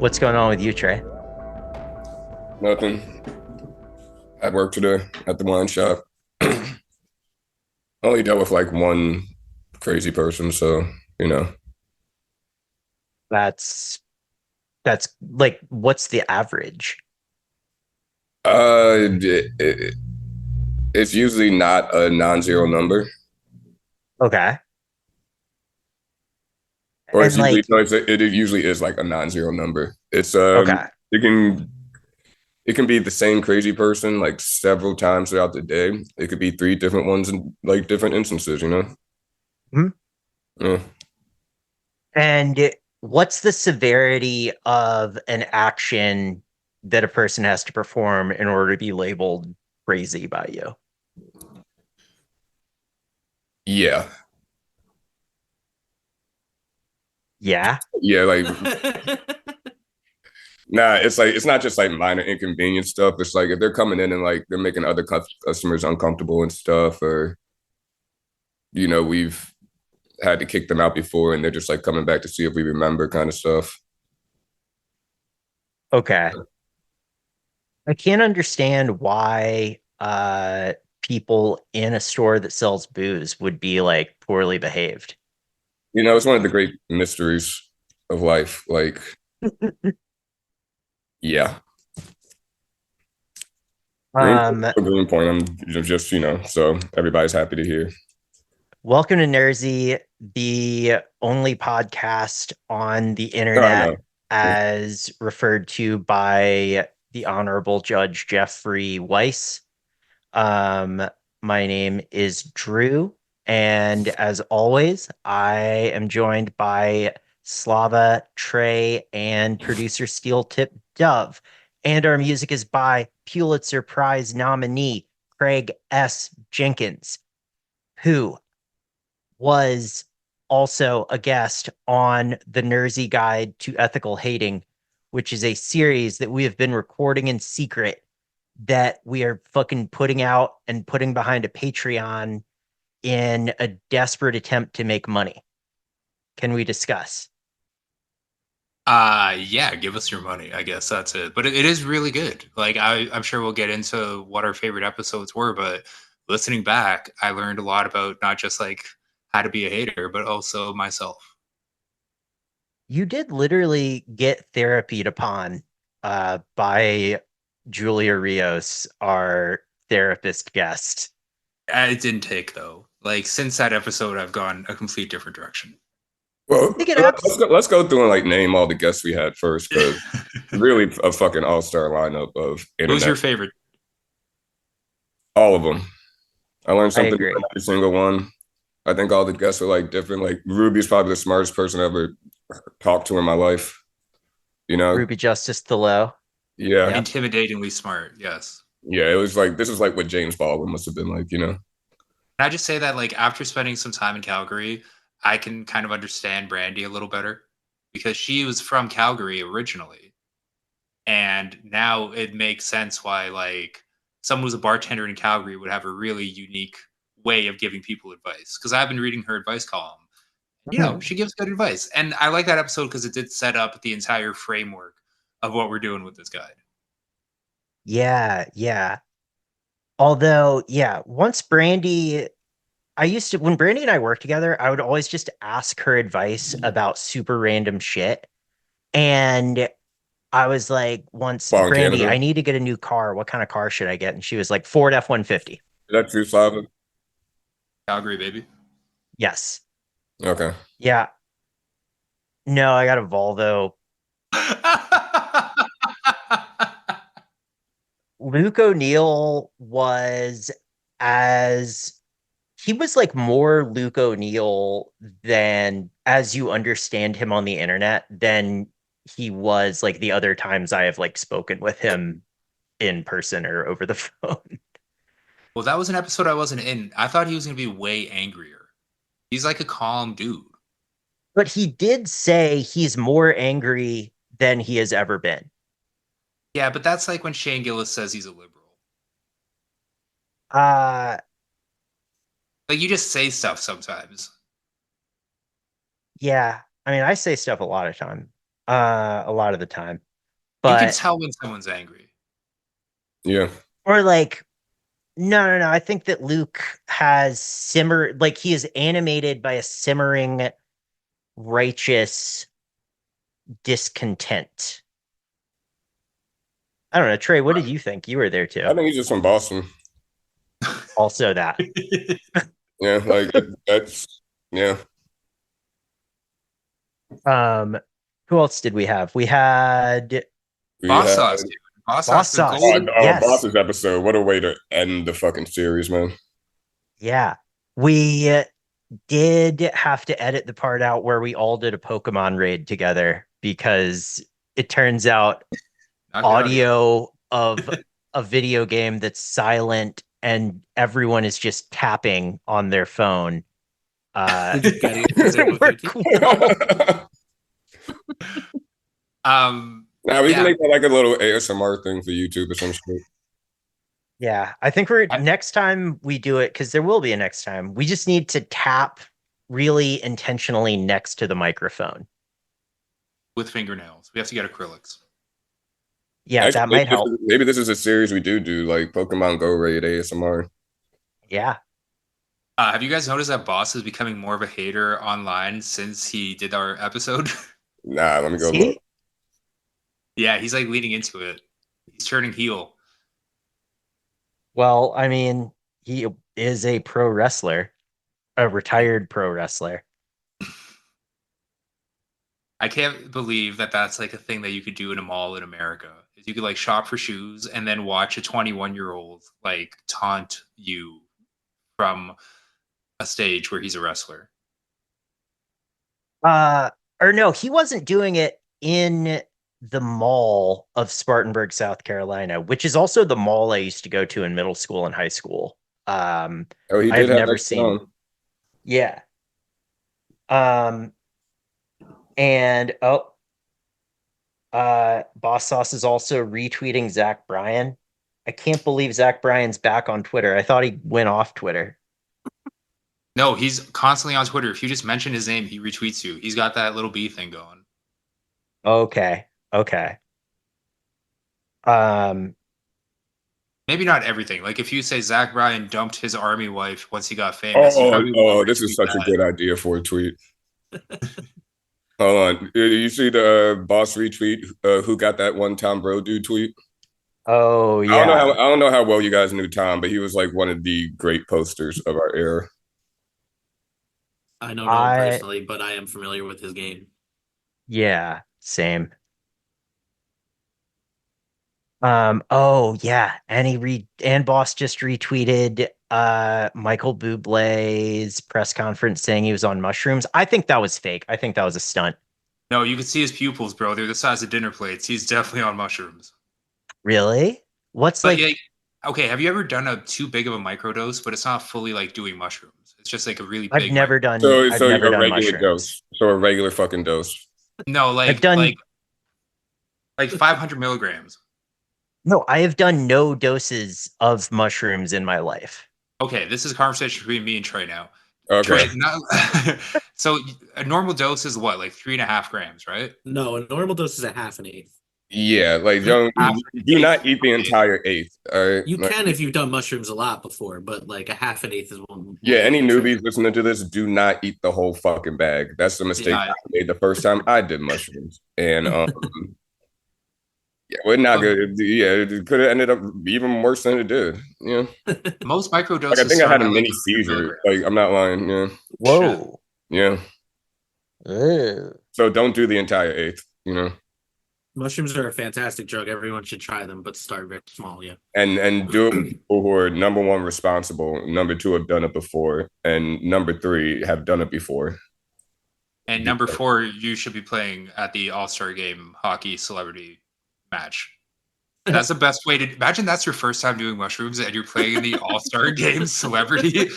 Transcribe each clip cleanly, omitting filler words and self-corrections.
What's going on with you, Trey? Nothing. At work today at the wine shop. I only dealt with like one crazy person, so you know. That's that's like what's the average? It's usually not a non-zero number, Okay. or it's And usually like, no, it usually is like a non-zero number. okay. It can it can be the same crazy person like several times throughout the day. It could be three different ones in like different instances, you know. Mhm. Yeah. What's the severity of an action that a person has to perform in order to be labeled crazy by you? Yeah. Yeah. Yeah, like nah, it's like it's not just like minor inconvenience stuff. It's like if they're coming in and like they're making other customers uncomfortable and stuff, or we've had to kick them out before and they're just like coming back to see if we remember kind of stuff. Okay. I can't understand why people in a store that sells booze would be like poorly behaved. It's one of the great mysteries of life. Like, yeah, green Um, green point. I'm just so everybody's happy to hear. Welcome to Nersey, the only podcast on the No, I internet know. as referred to by the Honorable Judge Jeffrey Weiss. Um, my name is Drew, and as always, I am joined by Slava, Trey, and producer Steel Tip Dove. And our music is by Pulitzer Prize nominee Craig S. Jenkins, who was also a guest on the Nersey Guide to Ethical Hating, which is a series that we have been recording in secret that we are fucking putting out and putting behind a Patreon in a desperate attempt to make money. Can we discuss? Yeah, give us your money. I guess that's it. But it is really good. Like I'm sure we'll get into what our favorite episodes were, but listening back, I learned a lot about not just like how to be a hater, but also myself. You did literally get therapied upon by Julia Rios, our therapist guest. It didn't take though. Like since that episode, I've gone a complete different direction. I Well, think it let's abs go, let's go through and like name all the guests we had first, because really a fucking all-star lineup of Who's internet. your favorite? All of them. I learned I something new from agree. every single one. I think all the guests are like different. Like Ruby's probably the smartest person I ever talked to in my life. You know? Ruby Justice Thelow. Yeah. Yep. Intimidatingly smart. Yes. Yeah. It was like this is like what James Baldwin must have been like. Can I just say that like after spending some time in Calgary, I can kind of understand Brandy a little better because she was from Calgary originally. And now it makes sense why like someone who's a bartender in Calgary would have a really unique way of giving people advice. Because I've been reading her advice column. Mhm. She gives good advice. And I like that episode because it did set up the entire framework of what we're doing with this guide. Yeah, yeah. Although, yeah, once Brandy, I used to, when Brandy and I worked together, I would always just ask her advice about super random shit. And I was like, once, Fall in Brandy, Canada. I need to get a new car. What kind of car should I get? And she was like, Ford F-150. Is that true, Slava? Calgary, baby. Yes. Okay. Yeah. No, I got a Volvo. Luke O'Neill was as he was like more Luke O'Neill than as you understand him on the internet than he was like the other times I have like spoken with him in person or over the phone. Well, that was an episode I wasn't in. I thought he was going to be way angrier. He's like a calm dude. But he did say he's more angry than he has ever been. Yeah, but that's like when Shane Gillis says he's a liberal. Uh Like you just say stuff sometimes. yeah. I mean, I say stuff a lot of time. a lot of the time. You can But tell when someone's angry. Yeah. or like no. I think that Luke has like he is animated by a simmering righteous discontent. I don't know, Trey, what did you think? You were there too. I think he's just from Boston. Also that. Yeah, that's yeah. Um, who else did we have? We had We Boss had sauce, dude. Boss Boss sauce, the Sauce. golden. Yes. Boss's episode. What a way to end the fucking series, man. Yeah. We did have to edit the part out where we all did a Pokemon raid together because it turns out Not good audio. audio of a video game that's silent and everyone is just tapping on their phone. Did you get it? Was it able to Work keep- well. Now we can Yeah. make that like a little ASMR thing for YouTube or some shit. Yeah, I think we're I- next time we do it because there will be a next time. We just need to tap really intentionally next to the microphone. With fingernails. We have to get acrylics. Yeah, Actually, that might help. Maybe this is a series we do like Pokemon Go Raid ASMR. Yeah. Have you guys noticed that Boss is becoming more of a hater online since he did our episode? Nah, let me go See? look. Yeah, he's like leaning into it. He's turning heel. Well, I mean, he is a pro wrestler, a retired pro wrestler. I can't believe that that's like a thing that you could do in a mall in America. Is you could like shop for shoes and then watch a 21-year-old like taunt you from a stage where he's a wrestler. Or no, he wasn't doing it in the mall of Spartanburg, South Carolina, which is also the mall I used to go to in middle school and high school. Oh, he did I've have never that seen. song. Yeah. And Boss Sauce is also retweeting Zach Bryan. I can't believe Zach Bryan's back on Twitter. I thought he went off Twitter. No, he's constantly on Twitter. If you just mention his name, he retweets you. He's got that little bee thing going. Okay. Okay. Um, Maybe not everything. Like if you say Zach Bryan dumped his army wife once he got famous, he Oh, probably won't this is retweet such a that. good idea for a tweet. Hold on. You see the boss retweet who got that one Tom Bro dude tweet? oh I yeah. don't know how well you guys knew Tom, but he was like one of the great posters of our era. I don't know him personally, but I am familiar with his game. Yeah, same. Oh yeah, and Boss just retweeted Michael Bublé's press conference saying he was on mushrooms. I think that was fake. I think that was a stunt. No, you can see his pupils, bro. They're the size of dinner plates. He's definitely on mushrooms. Really? What's But like yeah, okay, have you ever done a too big of a microdose, but it's not fully like doing mushrooms? It's just like a really I've big never done So I've never a done regular mushrooms. dose. So a regular fucking dose. No, I've done like 500 milligrams. no, I have done no doses of mushrooms in my life. Okay, this is a conversation between me and Trey now. Okay. Trey, so a normal dose is what, like 3.5 grams, right? No, a normal dose is a half an eighth. Yeah, like don't do not eat the entire eighth. All right. You Like, can if you've done mushrooms a lot before, but like a half an eighth is one. yeah, any newbies listening to this, do not eat the whole fucking bag. That's the mistake Yeah. I made the first time I did mushrooms. And yeah, we're not good. Yeah, it could have ended up even worse than it did. Yeah. Most microdoses Like I think I start had a at, mini like, 100 seizure. milligrams. Like I'm not lying. Yeah. Whoa. Yeah. Ugh. So don't do the entire eighth, you know. Mushrooms are a fantastic drug. Everyone should try them, but start very small. Yeah. And do it with people who are number one responsible, number two have done it before, and number three have done it before. And number 4, you should be playing at the All-Star Game hockey celebrity match. That's the best way to imagine. That's your first time doing mushrooms and you're playing in the All-Star Game celebrity.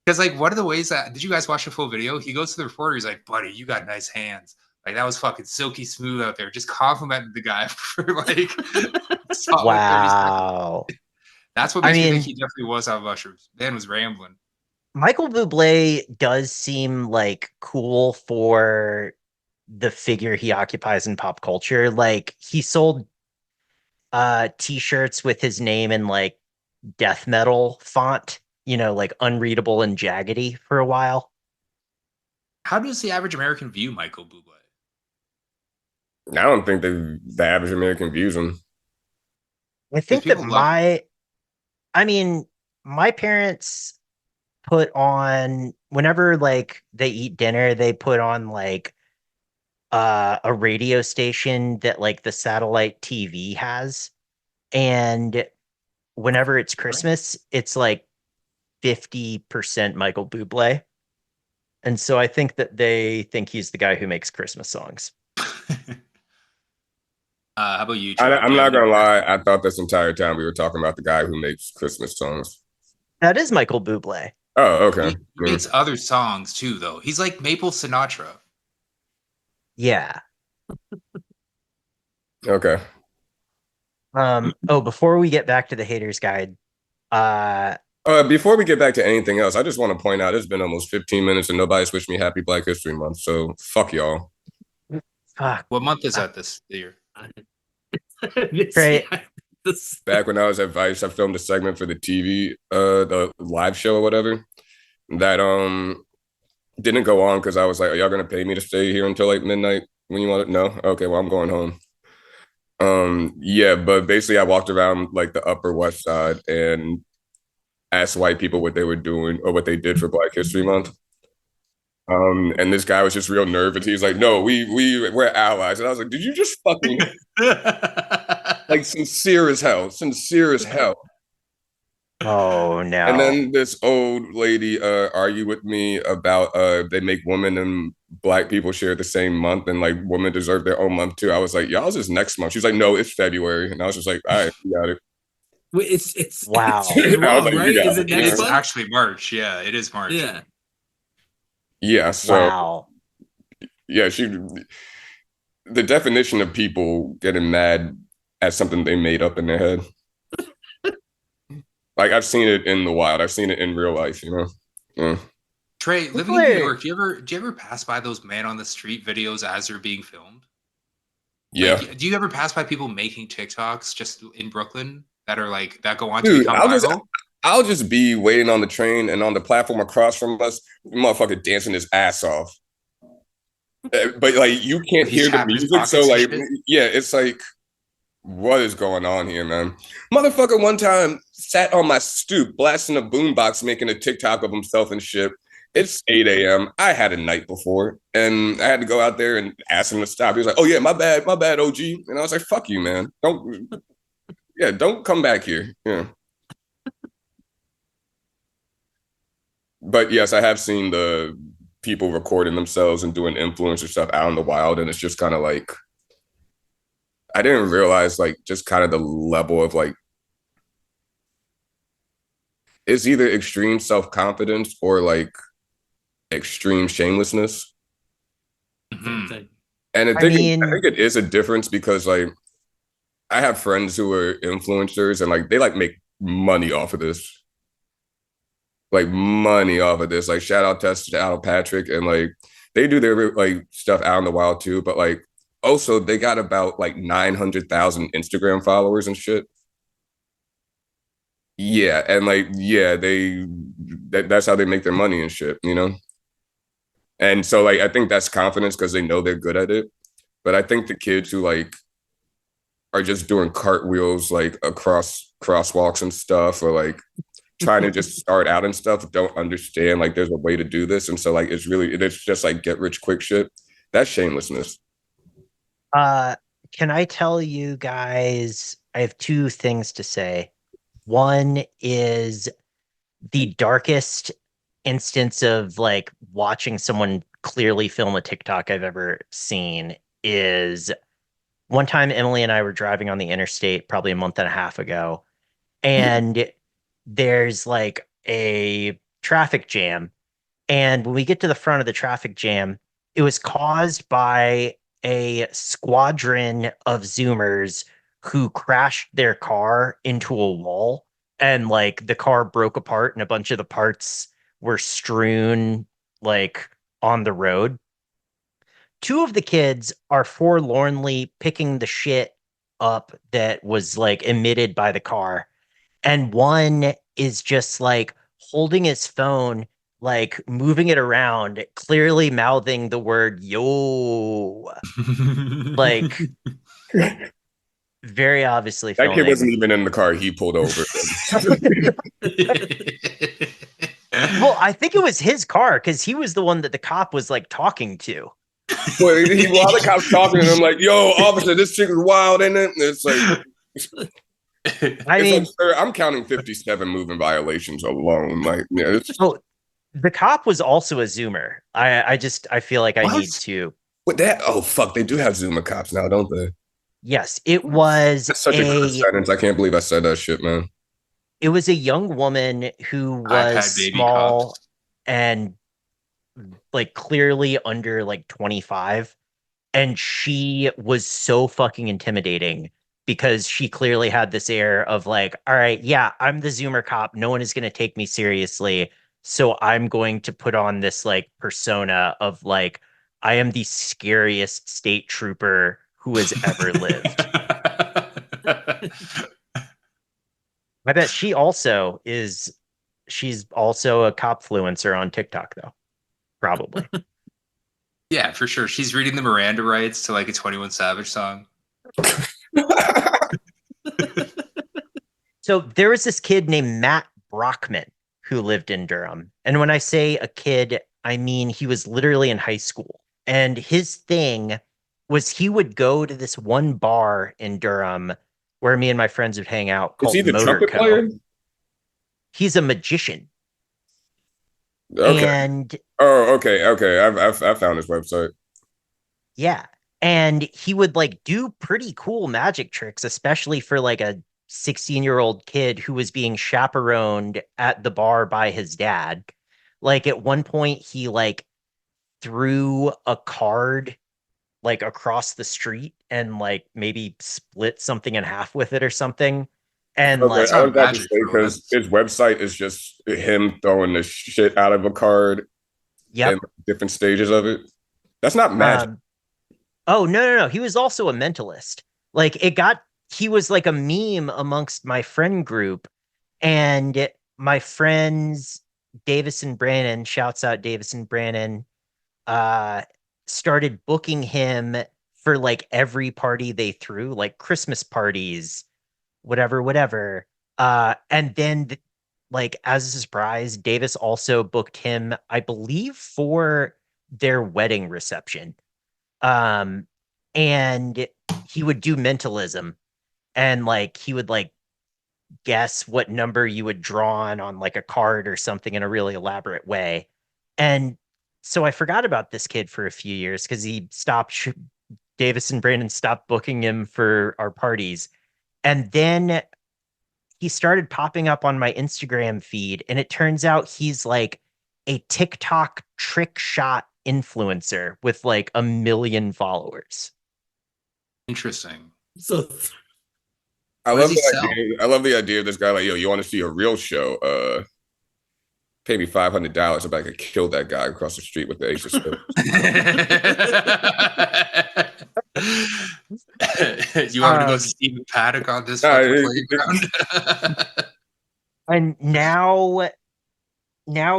Because like one of the ways that, did you guys watch the full video? He goes to the reporter, he's like, buddy, you got nice hands. Like that was fucking silky smooth out there. Just complimented the guy for like solid 30 seconds. Wow. That's what makes me think he definitely was on mushrooms. Man was rambling. Michael Bublé does seem like cool for the figure he occupies in pop culture. Like he sold t-shirts with his name in like death metal font, like unreadable and jaggedy for a while. How does the average American view Michael Bublé? I don't think the average American views him. I Because think that people love him. I mean, my parents put on whenever like they eat dinner, they put on like a radio station that like the satellite TV has. And whenever it's Christmas, it's like 50% Michael Bublé. And so I think that they think he's the guy who makes Christmas songs. How about you, Trey? Do I'm you have not any? gonna lie. I thought this entire time we were talking about the guy who makes Christmas songs. That is Michael Bublé. Oh, okay. He makes other songs too, though. He's like Maple Sinatra. Yeah. Okay. Before we get back to the haters guide, Before we get back to anything else, I just want to point out it's been almost 15 minutes and nobody's wished me happy Black History Month. So fuck y'all. fuck. What month is that this year? Trey, Back when I was at Vice, I filmed a segment for the TV, the live show or whatever. That didn't go on because I was like, "Are y'all gonna pay me to stay here until like midnight when you want it?" No, okay, well I'm going home. Yeah, but basically I walked around like the Upper West Side and asked white people what they were doing or what they did for Black History Month. And this guy was just real nervous. He was like, "No, we're allies," and I was like, "Did you just fucking like sincere as hell, sincere as hell?" oh And no. then this old lady argued with me about they make women and black people share the same month and like women deserve their own month too. I was like, y'all's is next month. She's like, no, it's February. And I was just like, all right, you got it. Wait, it's Wow. it's I was wrong, like, you right? got Is it. it It next is month? actually March. Yeah, it is March. Yeah. Yeah, so Wow. yeah, the definition of people getting mad at something they made up in their head. Like I've seen it in the wild. I've seen it in real life, you know. Yeah. Trey, living in New York, do you ever pass by those man on the street videos as they're being filmed? Yeah. Like, do you ever pass by people making TikToks just in Brooklyn that are like that go on to Dude, become viral? I'll just be waiting on the train and on the platform across from us, motherfucker dancing his ass off. But like you can't He's hear the tapping his music, so pockets and like shit? yeah, it's like what is going on here, man? Motherfucker one time sat on my stoop blasting a boombox, making a TikTok of himself and shit. It's 8 a.m. I had a night before, and I had to go out there and ask him to stop. He was like, "Oh yeah, my bad, OG." And I was like, "Fuck you, man. Don't come back here." Yeah. But yes, I have seen the people recording themselves and doing influencer stuff out in the wild, and it's just kind of like I didn't realize like just kind of the level of like it's either extreme self-confidence or like extreme shamelessness. Mhm. And I mean, I think it is a difference because like I have friends who are influencers and like they like make money off of this. Like money off of this. Like shout out Tess, shout out Patrick, and like they do their like stuff out in the wild too. But like also they got about like 900,000 Instagram followers and shit. Yeah, and like yeah, that's how they make their money and shit, you know. And so like I think that's confidence because they know they're good at it. But I think the kids who like are just doing cartwheels like across crosswalks and stuff, or like trying to just start out and stuff, don't understand like there's a way to do this. And so like it's just like get rich quick shit. That's shamelessness. can I tell you guys, I have two things to say. One is the darkest instance of like watching someone clearly film a TikTok I've ever seen is one time Emily and I were driving on the interstate probably a month and a half ago, and there's like a traffic jam. And when we get to the front of the traffic jam, it was caused by a squadron of Zoomers who crashed their car into a wall, and like the car broke apart and a bunch of the parts were strewn like on the road. two of the kids are forlornly picking the shit up that was like emitted by the car, and one is just like holding his phone, like moving it around, clearly mouthing the word yo, like very obviously That kid wasn't filming. even in the car. He pulled over. Well, I think it was his car because he was the one that the cop was like talking to. But while the cop's talking to him, like, "Yo, officer, this chick is wild, isn't it?" And it's like, I mean, like, sir, I'm counting 57 moving violations alone. Like, yeah, oh, the cop was also a Zoomer. I feel like I need to. What that? Oh fuck, they do have Zuma cops now, don't they? Yes, it was That's such a good sentence. I can't believe I said that shit, man. it was a young woman who was iPad baby small cops. and like clearly under like 25, and she was so fucking intimidating because she clearly had this air of like, all right, yeah, I'm the Zoomer cop, no one is going to take me seriously, so I'm going to put on this like persona of like, I am the scariest state trooper who has ever lived. I bet she's also a cop fluencer on TikTok though. Probably. Yeah, for sure. She's reading the Miranda rights to like a 21 Savage song. So there was this kid named Matt Brockman who lived in Durham. And when I say a kid, I mean he was literally in high school. And his thing was he would go to this one bar in Durham where me and my friends would hang out Is he called the Motor trumpet Co. player? He's a magician. Okay. And Oh, okay. I found his website. yeah. And he would like do pretty cool magic tricks, especially for like a 16-year-old kid who was being chaperoned at the bar by his dad. Like at one point, he like threw a card like across the street and like maybe split something in half with it or something. And Okay, That's like, I was not about to magic, say bro. because his website is just him throwing the shit out of a card yep. and different stages of it. That's not magic. Oh, no. He was also a mentalist. Like he was like a meme amongst my friend group, and my friends, Davis and Brannon, shouts out Davis and Brannon, uh, started booking him for like every party they threw, like Christmas parties, whatever. And then like as a surprise, Davis also booked him, I believe, for their wedding reception. Um, and he would do mentalism, and like he would like guess what number you would draw on like a card or something in a really elaborate way. And so I forgot about this kid for a few years because Davis and Brandon stopped booking him for our parties. And then he started popping up on my Instagram feed, and it turns out he's like a TikTok trick shot influencer with like 1 million followers. Interesting. So I What love does he the sell? idea. I love the idea of this guy. Like, yo, you want to see a real show? Pay me $500 if I could kill that guy across the street with the ace of spades. You want me to go Stephen Paddock on this fucking playground? And now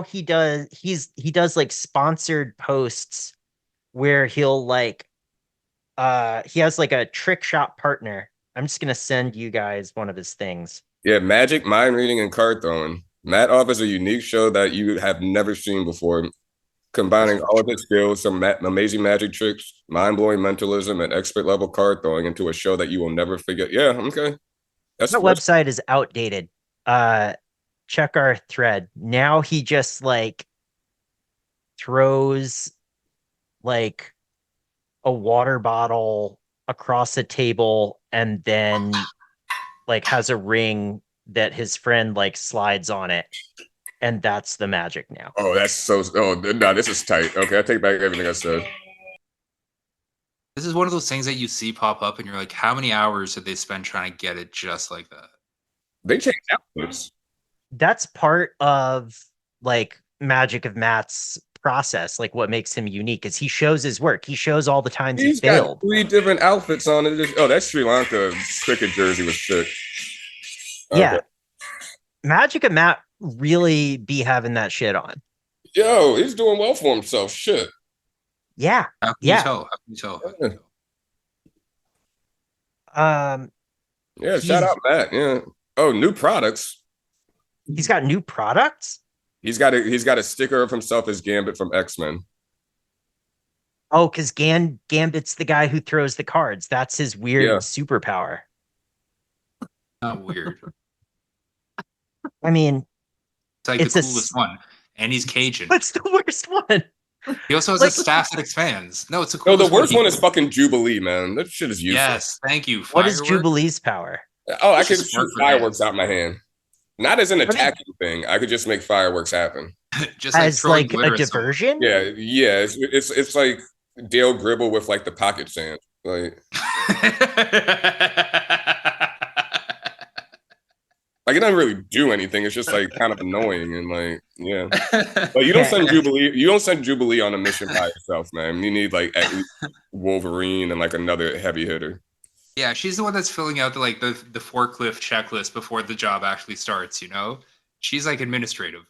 he does like sponsored posts where he'll like he has like a trick shot partner. I'm just gonna send you guys one of his things. Yeah, magic, mind reading, and card throwing. Matt offers a unique show that you have never seen before, combining all of his skills, some amazing magic tricks, mind-blowing mentalism, and expert-level card throwing into a show that you will never forget. Yeah, okay. That website is outdated. Check our thread. Now he just like throws like a water bottle across a table and then like has a ring that his friend like slides on it, and that's the magic now. Oh, that's so. Oh, no, this is tight. Okay, I take back everything I said. This is one of those things that you see pop up, and you're like, how many hours did they spend trying to get it just like that? They changed outputs. That's part of like Magic of Matt's process, like what makes him unique is he shows his work. He shows all the times he He's got failed. 3 different outfits on it. Oh, that Sri Lanka cricket jersey was sick. Yeah. Magic and Matt really be having that shit on. Yo, he's doing well for himself. Shit. Yeah. How can you tell? How can you tell? How can you tell? Yeah, shout out Matt. Yeah. Oh, new products. He's got new products? He's got a sticker of himself as Gambit from X-Men. Oh, because Gambit's the guy who throws the cards. That's his weird superpower. Not weird. I mean, it's like the coolest one. And he's Cajun. What's the worst one? He also has a staff that expands. No, it's the No, coolest the worst one is fucking Jubilee, man. That shit is useless. Yes, thank you. What is Jubilee's power? Oh, I can shoot fireworks out my hand. Not as an attacking thing. I could just make fireworks happen. Just as like a diversion? Yeah. It's like Dale Gribble with like the pocket sand. Like it doesn't really do anything. It's just like kind of annoying and like, yeah. But you don't send Jubilee. You don't send Jubilee on a mission by yourself, man. You need like at least Wolverine and like another heavy hitter. Yeah, she's the one that's filling out the forklift checklist before the job actually starts. You know, she's like administrative.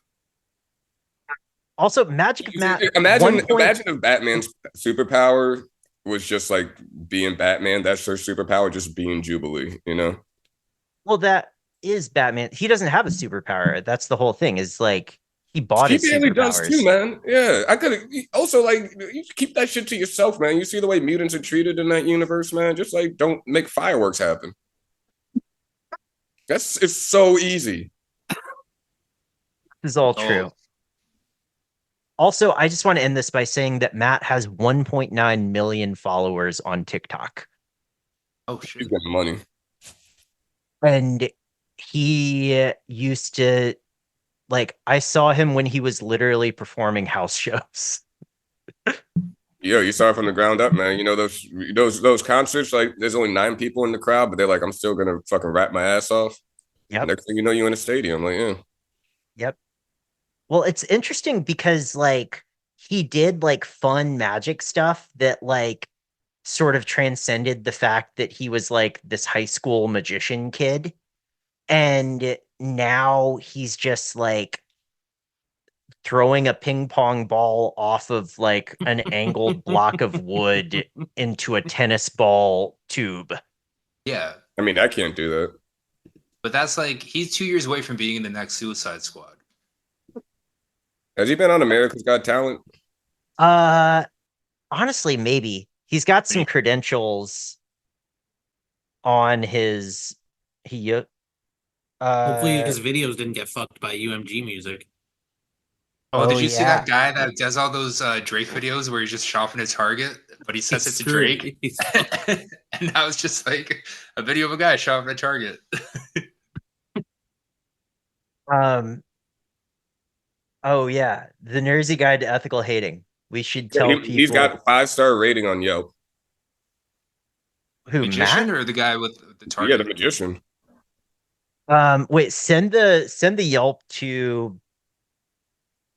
Also, Magic Matt. Imagine if Batman's superpower was just like being Batman. That's her superpower, just being Jubilee. You know. Well, that is Batman. He doesn't have a superpower. That's the whole thing. Is like he bought his superpowers. He does too, man. Yeah, I could also like you keep that shit to yourself, man. You see the way mutants are treated in that universe, man. Just like don't make fireworks happen. It's so easy. This is all true. Also, I just want to end this by saying that Matt has 1.9 million followers on TikTok. Oh shit! He's getting money. And he used to, like, I saw him when he was literally performing house shows. Yo, you saw it from the ground up, man. You know those concerts, like there's only 9 people in the crowd, but they're like, I'm still gonna fucking rap my ass off. Yeah. Next thing you know, you're in a stadium. Like, yeah. Yep. Well, it's interesting because like he did like fun magic stuff that like sort of transcended the fact that he was like this high school magician kid. And now he's just like throwing a ping pong ball off of like an angled block of wood into a tennis ball tube. Yeah. I mean, I can't do that. But that's like, he's 2 years away from being in the next Suicide Squad. Has he been on America's Got Talent? Honestly, maybe. He's got some credentials on his hopefully his videos didn't get fucked by UMG music. Oh, did you see that guy that does all those Drake videos where he's just shopping a target, but he sets it to Drake? And that was just like a video of a guy shopping a target. Oh yeah, the Nersey Guide to Ethical Hating. We should tell people. He's got a 5-star rating on Yelp. Who, magician Matt? Or the guy with the target? Yeah, the magician. Wait, send the Yelp to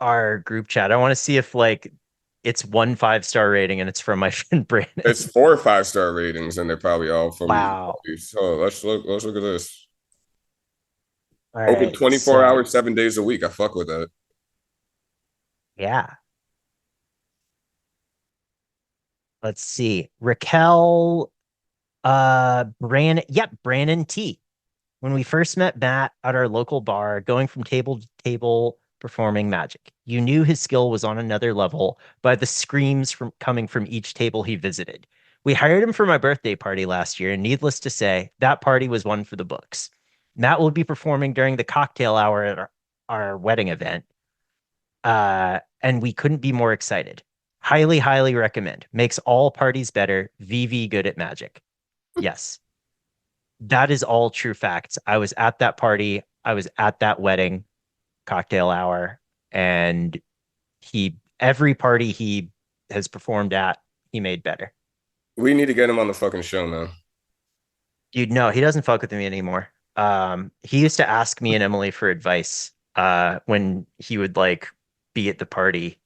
our group chat. I want to see if like it's 1 5-star rating and it's from my friend Brandon. It's 4 5-star ratings and they're probably all from. Wow. So let's look at this. All Open right, 24 hours, 7 days a week. I fuck with that. Yeah. Let's see. Raquel, Brandon. Yep, Brandon T. When we first met Matt at our local bar, going from table to table performing magic, you knew his skill was on another level by the screams coming from each table he visited. We hired him for my birthday party last year, and needless to say, that party was one for the books. Matt will be performing during the cocktail hour at our wedding event. And we couldn't be more excited. Highly, highly recommend. Makes all parties better. VV good at magic. Yes. That is all true facts. I was at that party. I was at that wedding cocktail hour, and every party he has performed at, he made better. We need to get him on the fucking show, man. Dude, no, he doesn't fuck with me anymore. He used to ask me and Emily for advice when he would like be at the party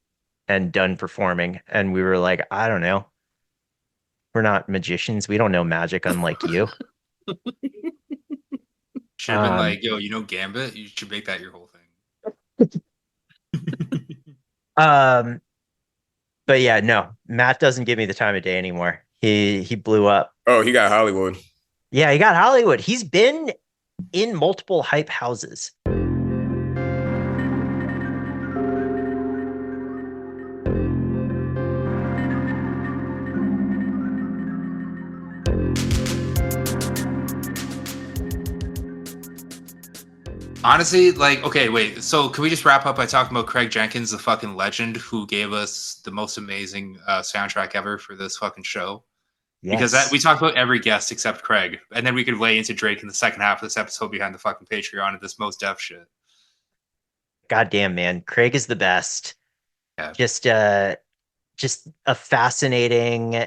and done performing. And we were like, I don't know. We're not magicians. We don't know magic unlike you. Should have been like, yo, Gambit? You should make that your whole thing. But yeah, no, Matt doesn't give me the time of day anymore. He blew up. Oh, he got Hollywood. Yeah, he got Hollywood. He's been in multiple hype houses. Honestly, like, okay, wait. So can we just wrap up by talking about Craig Jenkins, the fucking legend who gave us the most amazing soundtrack ever for this fucking show? Yes. Because we talked about every guest except Craig, and then we could lay into Drake in the second half of this episode behind the fucking Patreon and this Mos Def shit. Goddamn, man, Craig is the best. Yeah. Just a fascinating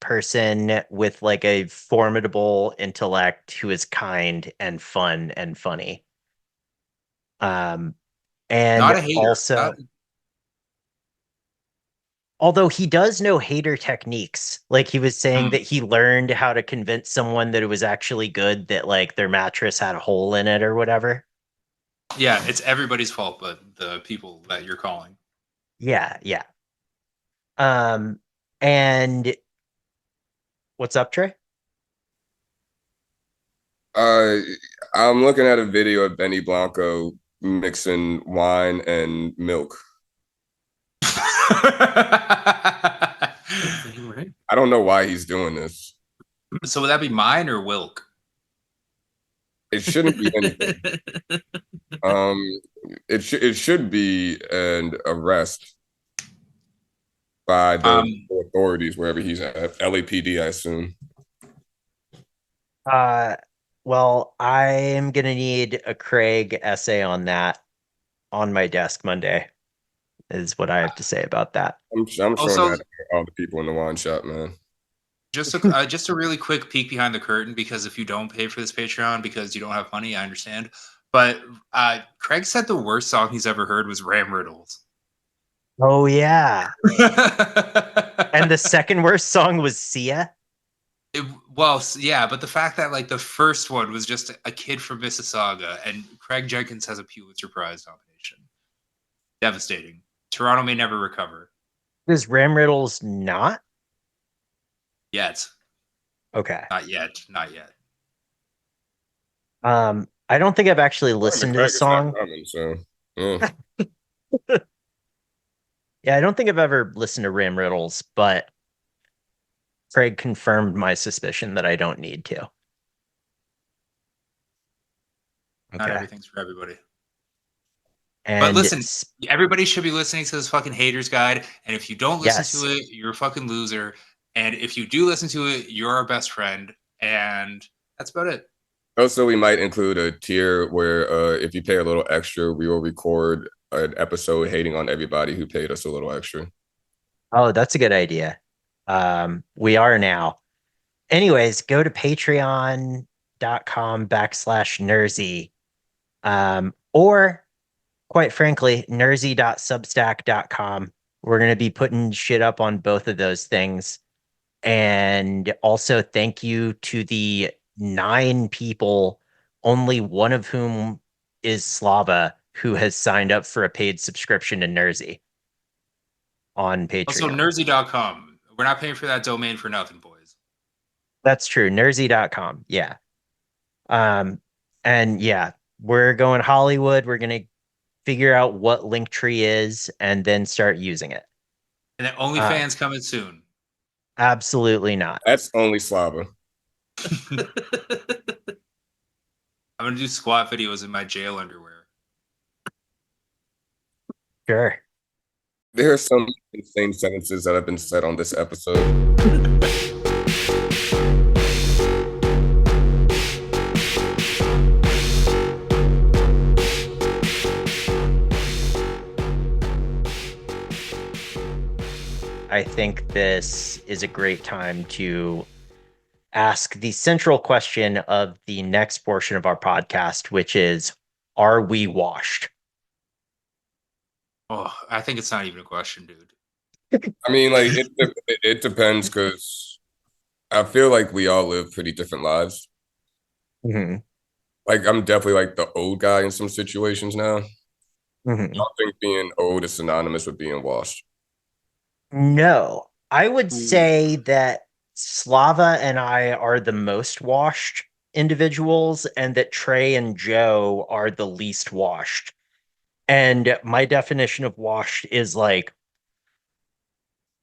person with like a formidable intellect who is kind and fun and funny. And Not a hater. also, although he does know hater techniques, like he was saying that he learned how to convince someone that it was actually good, that like their mattress had a hole in it or whatever. Yeah, it's everybody's fault, but the people that you're calling. Yeah. And what's up, Trey? I'm looking at a video of Benny Blanco mixing wine and milk. I don't know why he's doing this. So would that be mine or Wilk? It shouldn't be anything. It should be an arrest by the authorities wherever he's at. LAPD, I assume. Well, I am gonna need a Craig essay on that on my desk Monday, is what I have to say about that. I'm showing that to all the people in the wine shop, man. Just a really quick peek behind the curtain, because if you don't pay for this Patreon because you don't have money, I understand. But Craig said the worst song he's ever heard was Ram Riddles. Oh yeah. And the second worst song was Sia. Well, yeah, but the fact that like the first one was just a kid from Mississauga, and Craig Jenkins has a Pulitzer Prize nomination. Devastating. Toronto may never recover. Is Ram Riddles not? Yet. Okay. Not yet. I don't think I've actually listened to the song. Yeah, I don't think I've ever listened to Ram Riddles, but Craig confirmed my suspicion that I don't need to. Okay. Not everything's for everybody. But listen, everybody should be listening to this fucking Haters Guide. And if you don't listen to it, you're a fucking loser. And if you do listen to it, you're our best friend. And that's about it. Also, we might include a tier where if you pay a little extra, we will record an episode hating on everybody who paid us a little extra. Oh, that's a good idea. We are now. Anyways, go to patreon.com/Nersey. Or quite frankly, nersey.substack.com. We're going to be putting shit up on both of those things. And also thank you to the 9 people, only one of whom is Slava, who has signed up for a paid subscription to Nersey on Patreon. Also, nersey.com. We're not paying for that domain for nothing, boys. That's true. Nersey.com. Yeah. And yeah, we're going Hollywood. We're going to figure out what Linktree is and then start using it. And then OnlyFans coming soon. Absolutely not. That's only Slava. I'm going to do squat videos in my jail underwear. Sure. There are some insane sentences that have been said on this episode. I think this is a great time to ask the central question of the next portion of our podcast, which is, are we washed? Oh, I think it's not even a question, dude. I mean, like it depends because I feel like we all live pretty different lives. Hmm. Like I'm definitely like the old guy in some situations now. I Hmm. don't think being old is synonymous with being washed. No, I would Ooh. say that Slava and I are the most washed individuals, and that Trey and Joe are the least washed. And my definition of washed is like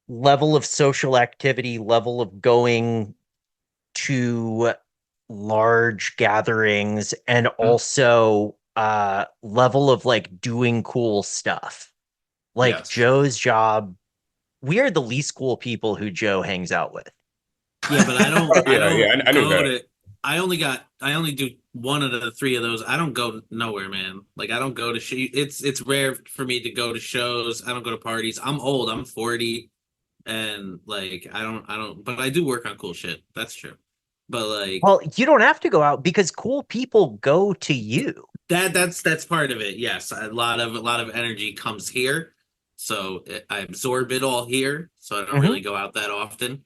level of social activity, level of going to large gatherings, and also level of like doing cool stuff. Like Yes. Joe's job, we are the least cool people who Joe hangs out with. Yeah, but I don't Oh, I yeah, yeah, don't I knew go that. to I only do one of the three of those. I don't go nowhere, man. Like I don't go to it's rare for me to go to shows. I don't go to parties. I'm old. I'm 40 and like I don't but I do work on cool shit. That's true. But like Well, you don't have to go out because cool people go to you. that's part of it. Yes, a lot of energy comes here. So I absorb it all here. So I don't Hmm. really go out that often.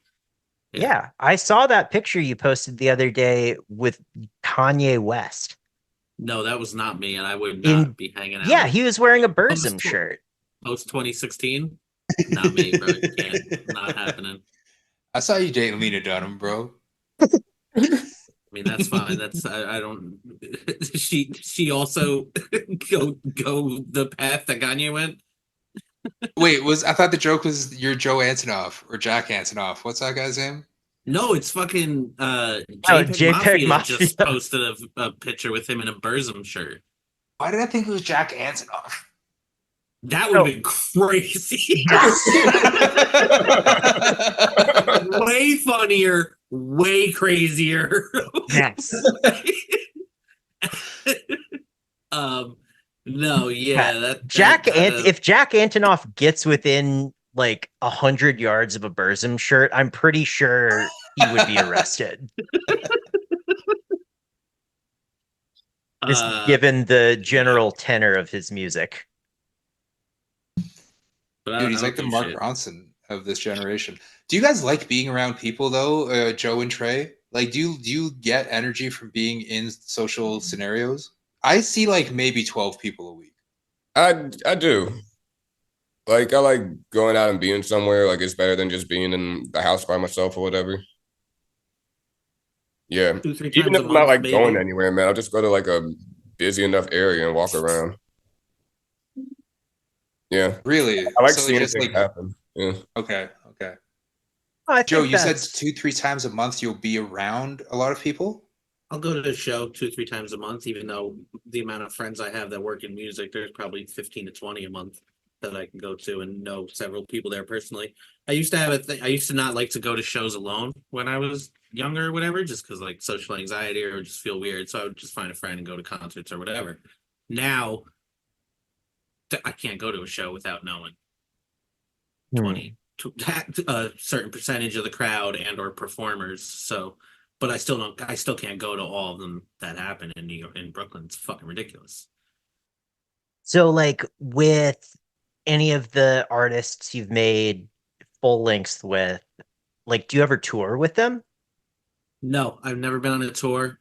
Yeah. Yeah, I saw that picture you posted the other day with Kanye West. No, that was not me, and I would not In be hanging out Yeah, with he was wearing a post Burzum shirt. post 2016. Not me, bro. You can't. Not happening. I saw you dating Lena Dunham, bro. I mean, that's fine. That's I don't. She also go the path that Gagne went. Wait, I thought the joke was you're Joe Antonoff or Jack Antonoff. What's that guy's name? No, it's fucking Oh, JPEG JPEG Mafia just Mafia. posted a picture with him in a Burzum shirt. Why did I think it was Jack Antonoff? That would have Oh, been crazy. yes. Way funnier, way crazier. Yes. um, no, Yeah. yeah, that kind of. If Jack Antonoff gets within like 100 yards of a Burzum shirt, I'm pretty sure he would be arrested. Just Uh, given the yeah, general tenor of his music. but Dude, I he's like don't the do Mark shit. Ronson of this generation. Do you guys like being around people though, Joe and Trey? Like, do you get energy from being in social scenarios? I see like maybe 12 people a week. I do. Like I like going out and being somewhere. Like it's better than just being in the house by myself or whatever. Yeah. Two, three Even times if a I'm not month, like going maybe. anywhere, man, I'll just go to like a busy enough area and walk around. Yeah. Really? I like So it's seeing just things like happen. Yeah. okay, okay. I Joe, think you said that's 2, 3 times a month you'll be around a lot of people? I'll go to the show two, three times a month, even though the amount of friends I have that work in music, there's probably 15 to 20 a month that I can go to and know several people there personally. I used to have a thing, I used to not like to go to shows alone when I was younger or whatever, just because like social anxiety or just feel weird. So I would just find a friend and go to concerts or whatever. Now I can't go to a show without knowing hmm. 20 a certain percentage of the crowd and or performers. So but I still can't go to all of them that happen in New York in Brooklyn. It's fucking ridiculous. So like with any of the artists you've made full lengths with, like do you ever tour with them? No, I've never been on a tour.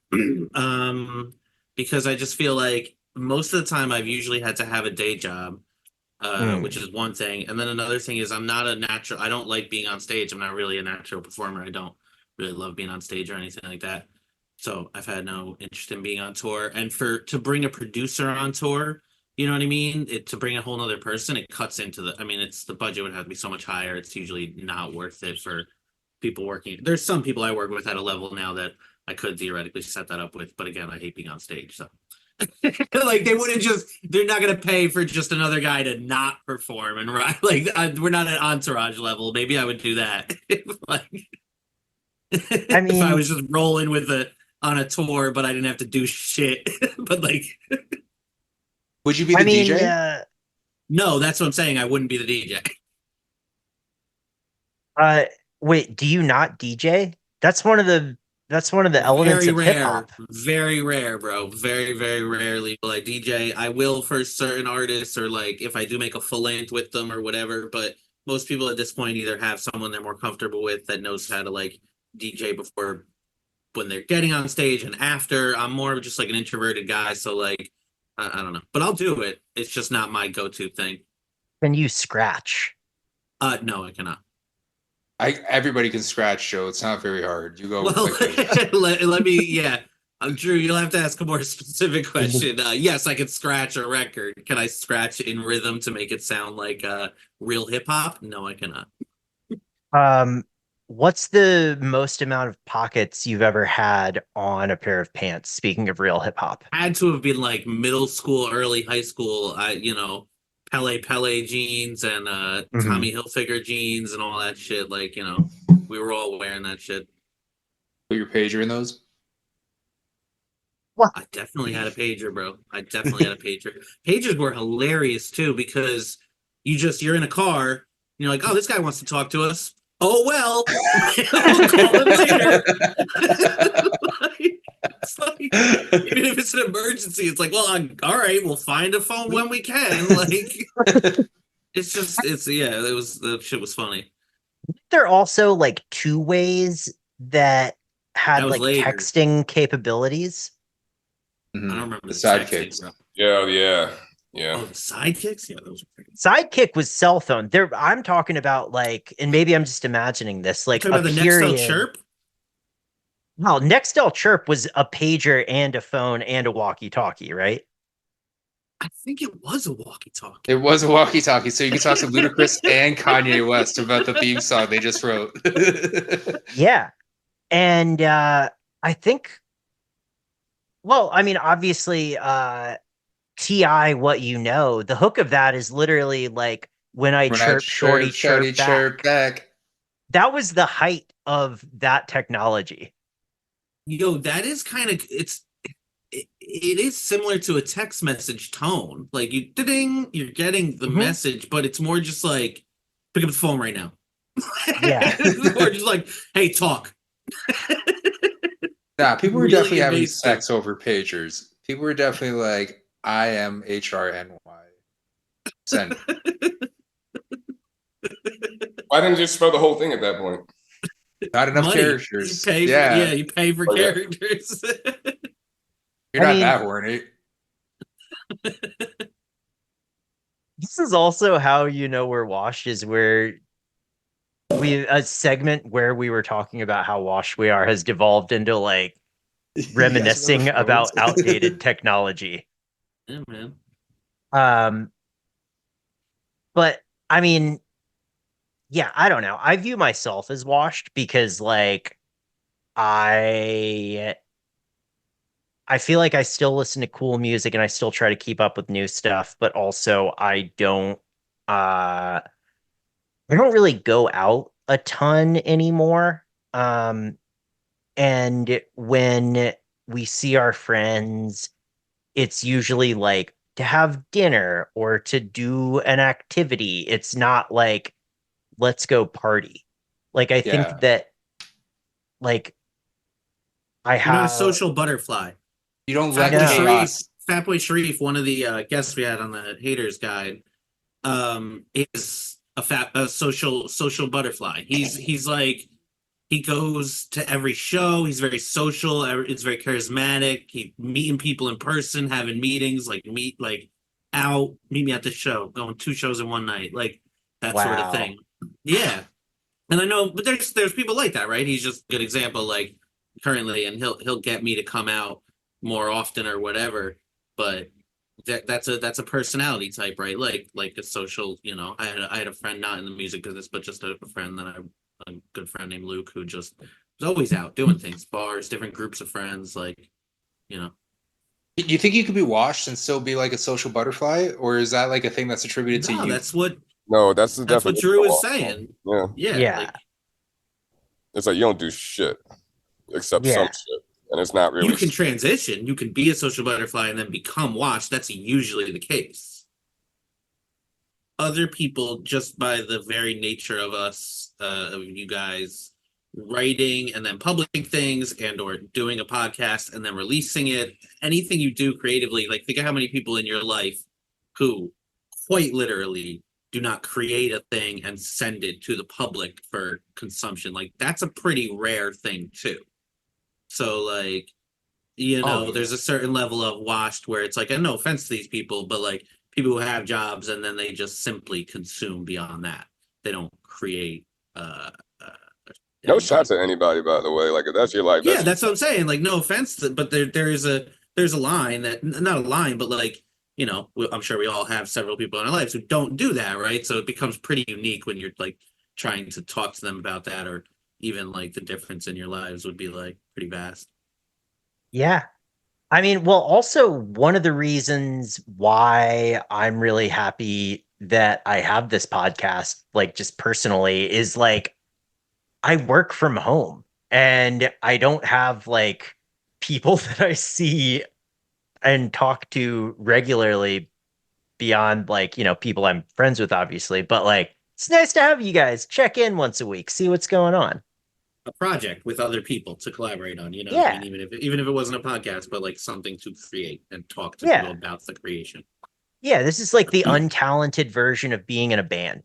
Because I just feel like most of the time I've usually had to have a day job, which Hmm. is one thing. And then another thing is I'm not a natural, I don't like being on stage. I'm not really a natural performer. I don't really love being on stage or anything like that. So I've had no interest in being on tour. And for to bring a producer on tour, you know what I mean? To bring a whole nother person, it cuts into I mean, it's the budget would have to be so much higher. It's usually not worth it for people working. There's some people I work with at a level now that I could theoretically set that up with, but again, I hate being on stage. So like they wouldn't just they're not gonna pay for just another guy to not perform and right like we're not at entourage level. Maybe I would do that. Like I if I mean, was just rolling with on a tour, but I didn't have to do shit. But like Would you be I the mean, DJ? no, that's what I'm saying. I wouldn't be the DJ. uh, wait, do you not DJ? That's one of the That's one of the elements Very of hip rare, hop. very rare, bro. Very, very rarely will I DJ. I will for certain artists, or like if I do make a full length with them or whatever. But most people at this point either have someone they're more comfortable with that knows how to like DJ before when they're getting on stage and after. I'm more of just like an introverted guy, so like I don't know, but I'll do it. It's just not my go-to thing. Can you scratch? No, I cannot. Everybody can scratch, Joe. It's not very hard. You go Well, like let me, yeah. Drew, you'll have to ask a more specific question. Yes, I can scratch a record. Can I scratch in rhythm to make it sound like real hip hop? No, I cannot. What's the most amount of pockets you've ever had on a pair of pants? Speaking of real hip hop. Had to have been like middle school, early high school. Pele jeans and Mhm. Tommy Hilfiger jeans and all that shit. Like, we were all wearing that shit. put your pager in those. I definitely had a pager, bro. I definitely had a pager. Pagers were hilarious too because you're in a car, and you're like, oh, this guy wants to talk to us. Oh well, we'll call him later. It's like, even if it's an emergency, it's like, well, all right, we'll find a phone when we can. Like, the shit was funny. There are also like two ways that had That was like later. texting capabilities. I don't remember The texting, sidekicks. bro. Yeah. Oh, the sidekicks? Yeah, those were pretty. Sidekick was cell phone. There, I'm talking about like, and maybe I'm just imagining this, like Talking a about the Nextel period. Chirp? Well, Nextel Chirp was a pager and a phone and a walkie-talkie, right? I think it was a walkie-talkie. It was a walkie-talkie, so you could talk to Ludacris and Kanye West about the theme song they just wrote. Yeah. And I think, well, I mean, obviously, TI what you know, the hook of that is literally like when I chirp, shorty chirp back. chirp back. That was the height of that technology. Yo, that is kind of it is similar to a text message tone. Like you're getting the Mhm. message, but it's more just like pick up the phone right now. Yeah. It's more just like, hey, talk. Nah, people were Really definitely having invasive. sex over pagers. People were definitely like, I am HRNY. Send. Why didn't you just spell the whole thing at that point? Not enough Money. characters. You pay you pay for Oh, yeah. characters. You're I not mean- that horny. This is also how you know we're washed, is where a segment where we were talking about how washed we are has devolved into like reminiscing about outdated technology. Yeah, man. But I mean, yeah, I don't know. I view myself as washed because like I feel like I still listen to cool music and I still try to keep up with new stuff, but also I don't really go out a ton anymore. And when we see our friends, it's usually like to have dinner or to do an activity. It's not like let's go party. Like I think Yeah. that like I You're not a have social butterfly. You don't let know. chaos. Fatboy Sharif, one of the guests we had on the Haters Guide, is a social butterfly. He's like, he goes to every show. He's very social. It's very charismatic. He meeting people in person, having meetings, meet me at the show, going 2 shows in one night, like that sort of Wow. thing. Yeah, and I know, but there's people like that, right? He's just a good example, like currently, and he'll get me to come out more often or whatever. But that's a personality type, right? Like a social, I had a friend not in the music business, but just a friend a good friend named Luke, who just was always out doing things, bars, different groups of friends, You think you could be washed and still be like a social butterfly, or is that like a thing that's attributed to No, you? that's what No, that's the what definition Drew of is walk. saying. Yeah, Yeah, Yeah. it's like you don't do shit except Yeah. some shit, and it's not really. you can transition. You can be a social butterfly and then become washed. That's usually the case. Other people, just by the very nature of us, of you guys, writing and then publishing things and or doing a podcast and then releasing it, anything you do creatively, like think of how many people in your life who quite literally do not create a thing and send it to the public for consumption. Like that's a pretty rare thing too. So like, Oh, yeah. there's a certain level of washed where it's like, and no offense to these people, but like people who have jobs and then they just simply consume beyond that. They don't create No anything. shots at anybody, by the way. Like if that's your life, Yeah, that's what I'm saying. Like, no offense, but there's a line that not a line, but like I'm sure we all have several people in our lives who don't do that, right? So it becomes pretty unique when you're like trying to talk to them about that, or even like the difference in your lives would be like pretty vast. Yeah. I mean, well, also one of the reasons why I'm really happy that I have this podcast, like just personally, is like I work from home and I don't have like people that I see and talk to regularly beyond like, people I'm friends with, obviously. But like, it's nice to have you guys check in once a week, see what's going on. A project with other people to collaborate on, I Yeah. mean, even if it wasn't a podcast, but like something to create and talk to people Yeah. about the creation. Yeah. This is like the untalented version of being in a band.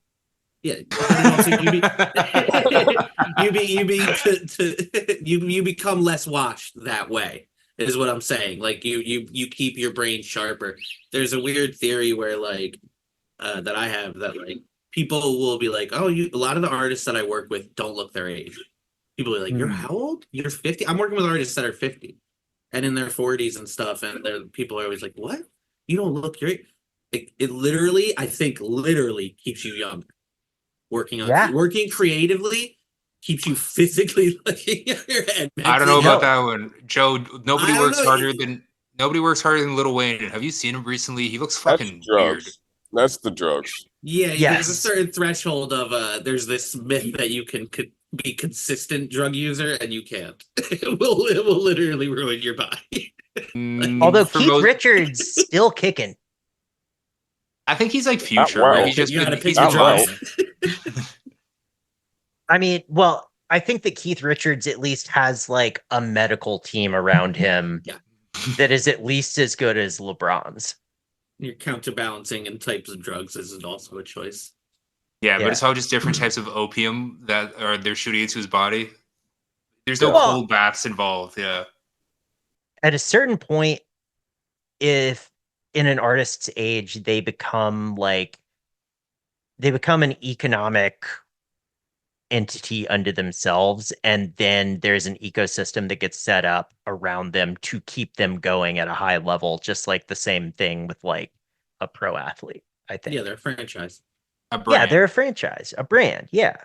Yeah, but then also you become less washed that way, is what I'm saying. Like you keep your brain sharper. There's a weird theory where like that I have that like people will be like, oh, a lot of the artists that I work with don't look their age. People are like, you're how old? You're 50? I'm working with artists that are 50 and in their 40s and stuff, and people are always like, what? You don't look your age. It literally, I think, literally keeps you younger. Yeah. Working creatively keeps you physically looking at your head. I don't know No. about that one, Joe. Nobody I don't works know. harder than Lil Wayne. Have you seen him recently? He looks That's fucking weird. drugs. That's the drugs. Yeah, there's a Yes. certain threshold of there's this myth that you can be consistent drug user and you can't. It will literally ruin your body. Although For Keith most, Richards still kicking. I think he's like Not Future, well. where he's just You gotta been, pick he's your been Not well. drugs. I mean, well, I think that Keith Richards at least has like a medical team around him Yeah. that is at least as good as LeBron's. You're counterbalancing and types of drugs is also a choice. Yeah, Yeah. but it's all just different types of opium that are they're shooting into his body. There's no Well- cold baths involved. Yeah. At a certain point, if in an artist's age, they become an economic entity unto themselves, and then there's an ecosystem that gets set up around them to keep them going at a high level, just like the same thing with like a pro athlete, I think. Yeah, they're a franchise. A Yeah, brand. they're a franchise, a brand. Yeah.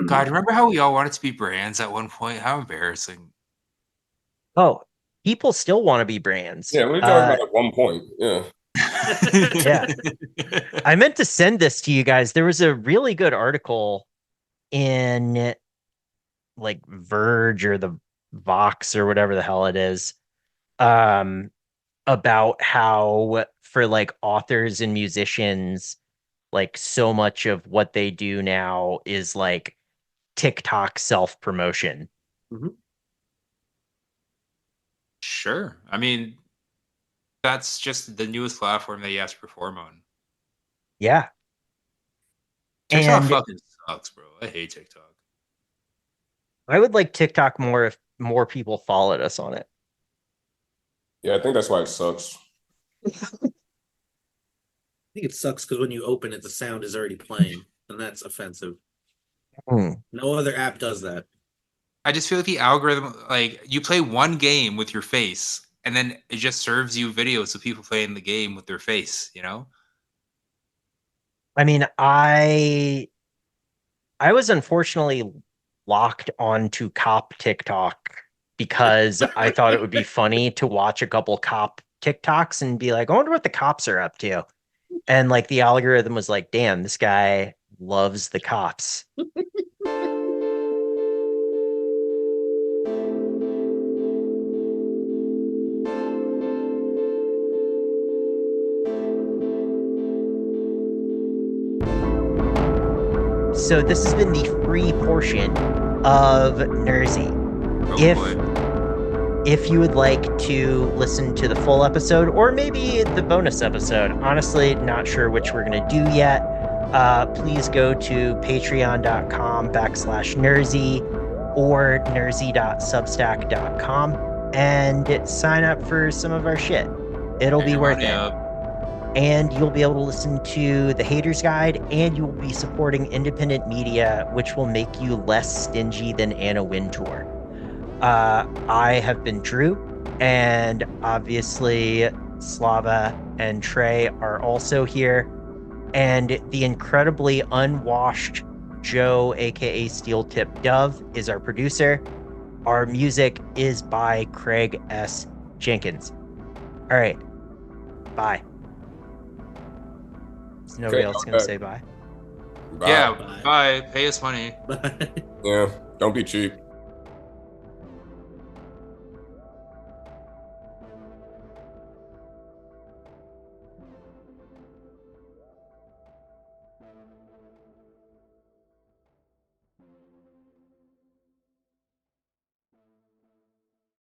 God, remember how we all wanted to be brands at one point? How embarrassing. Oh, people still want to be brands. Yeah, we were talking about at one point. Yeah. Yeah. I meant to send this to you guys. There was a really good article in like Verge or the Vox or whatever the hell it is, about how for like authors and musicians, like so much of what they do now is like TikTok self-promotion. Sure. I mean, that's just the newest platform that you have to perform on. Yeah. TikTok And fucking sucks, bro. I hate TikTok. I would like TikTok more if more people followed us on it. Yeah, I think that's why it sucks. I think it sucks because when you open it, the sound is already playing, and that's offensive. No other app does that. I just feel like the algorithm, like you play one game with your face, and then it just serves you videos of people playing the game with their face, you know? I mean, I was unfortunately locked onto cop TikTok because I thought it would be funny to watch a couple cop TikToks and be like, I wonder what the cops are up to. And like the algorithm was like, damn, this guy loves the cops. So this has been the free portion of Nersey. Oh If boy. if you would like to listen to the full episode or maybe the bonus episode, honestly, not sure which we're going to do yet, please go to patreon.com/Nersey or nersey.substack.com and sign up for some of our shit. It'll Get be your worth money it. up. And you'll be able to listen to The Hater's Guide, and you will be supporting independent media, which will make you less stingy than Anna Wintour. I have been Drew, and obviously Slava and Trey are also here, and the incredibly unwashed Joe, aka Steel Tip Dove, is our producer. Our music is by Craig S. Jenkins. All right, bye. Is nobody else going to say bye? Bye. Yeah, Bye. bye. Pay us money. Bye. Yeah. Don't be cheap.